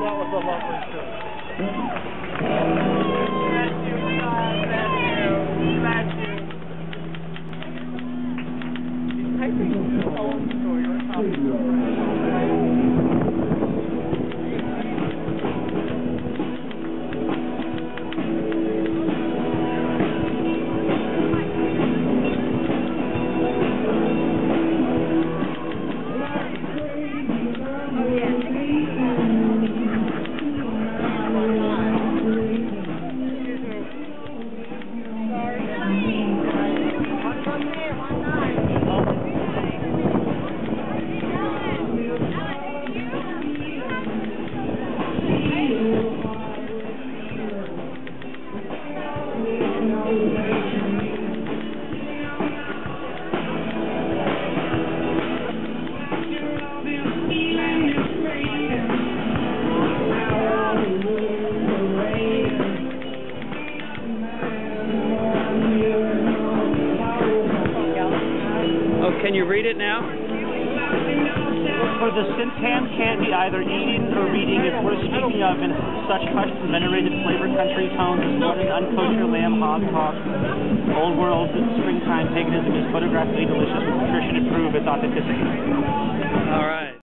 that was a lovely show. Oh, can you read it now? For the synth ham can't be either eating or reading if we're speaking of in such hushed and venerated flavor country tones as modern unkosher lamb, hog, pork, old world springtime paganism is photographically delicious with nutrition to prove its authenticity. All right.